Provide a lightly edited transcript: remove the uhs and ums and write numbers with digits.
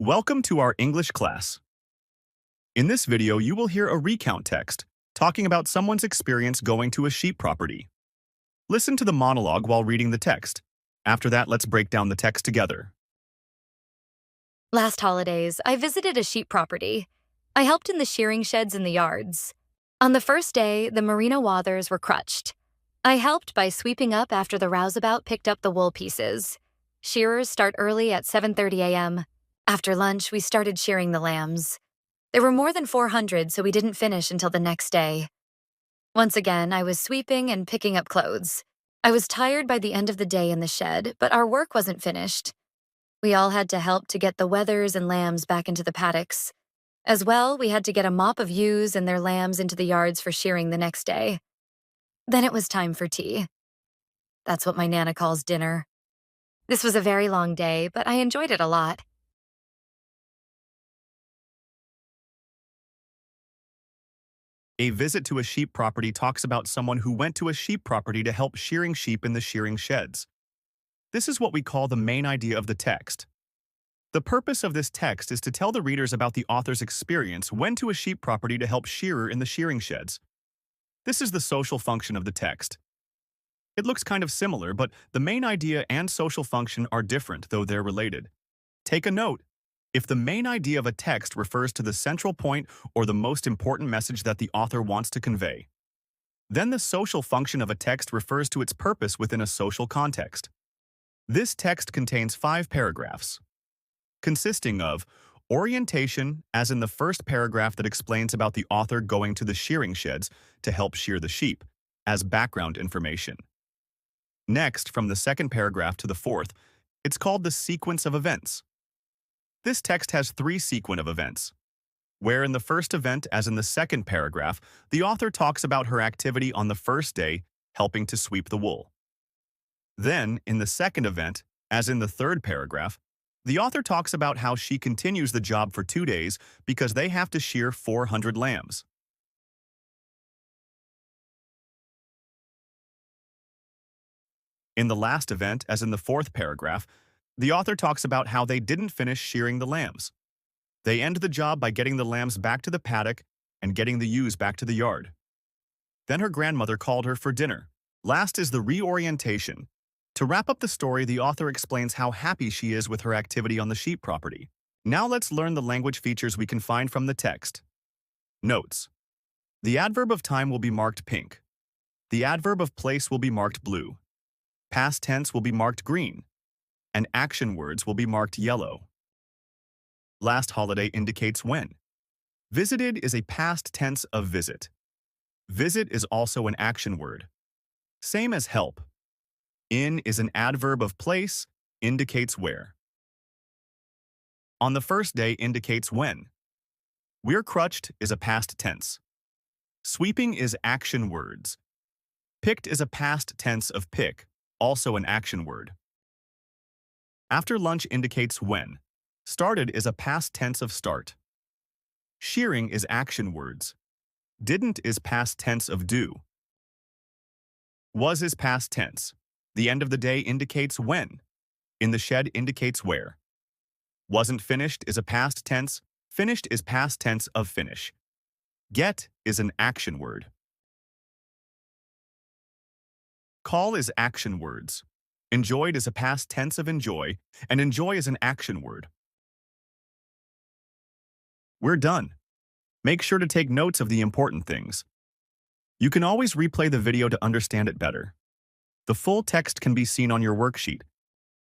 Welcome to our English class. In this video, you will hear a recount text talking about someone's experience going to a sheep property. Listen to the monologue while reading the text. After that, let's break down the text together. Last holidays, I visited a sheep property. I helped in the shearing sheds in the yards. On the first day, the merino wathers were crutched. I helped by sweeping up after the rouseabout picked up the wool pieces. Shearers start early at 7:30 a.m. After lunch, we started shearing the lambs. There were more than 400, so we didn't finish until the next day. Once again, I was sweeping and picking up clothes. I was tired by the end of the day in the shed, but our work wasn't finished. We all had to help to get the wethers and lambs back into the paddocks. As well, we had to get a mop of ewes and their lambs into the yards for shearing the next day. Then it was time for tea. That's what my Nana calls dinner. This was a very long day, but I enjoyed it a lot. A visit to a sheep property talks about someone who went to a sheep property to help shearing sheep in the shearing sheds. This is what we call the main idea of the text. The purpose of this text is to tell the readers about the author's experience when to a sheep property to help shearer in the shearing sheds. This is the social function of the text. It looks kind of similar, but the main idea and social function are different, though they're related. Take a note. If the main idea of a text refers to the central point or the most important message that the author wants to convey, then the social function of a text refers to its purpose within a social context. This text contains 5 paragraphs, consisting of orientation, as in the first paragraph that explains about the author going to the shearing sheds to help shear the sheep, as background information. Next, from the second paragraph to the fourth, it's called the sequence of events. This text has 3 sequence of events, where in the first event, as in the second paragraph, the author talks about her activity on the first day, helping to sweep the wool. Then, in the second event, as in the third paragraph, the author talks about how she continues the job for 2 days because they have to shear 400 lambs. In the last event, as in the fourth paragraph, the author talks about how they didn't finish shearing the lambs. They end the job by getting the lambs back to the paddock and getting the ewes back to the yard. Then her grandmother called her for dinner. Last is the reorientation. To wrap up the story, the author explains how happy she is with her activity on the sheep property. Now let's learn the language features we can find from the text. Notes. The adverb of time will be marked pink. The adverb of place will be marked blue. Past tense will be marked green. And action words will be marked yellow. Last holiday indicates when. Visited is a past tense of visit. Visit is also an action word. Same as help. In is an adverb of place, indicates where. On the first day indicates when. We're crutched is a past tense. Sweeping is action words. Picked is a past tense of pick, also an action word. After lunch indicates when. Started is a past tense of start. Shearing is action words. Didn't is past tense of do. Was is past tense. The end of the day indicates when. In the shed indicates where. Wasn't finished is a past tense. Finished is past tense of finish. Get is an action word. Call is action words. Enjoyed is a past tense of enjoy, and enjoy is an action word. We're done. Make sure to take notes of the important things. You can always replay the video to understand it better. The full text can be seen on your worksheet.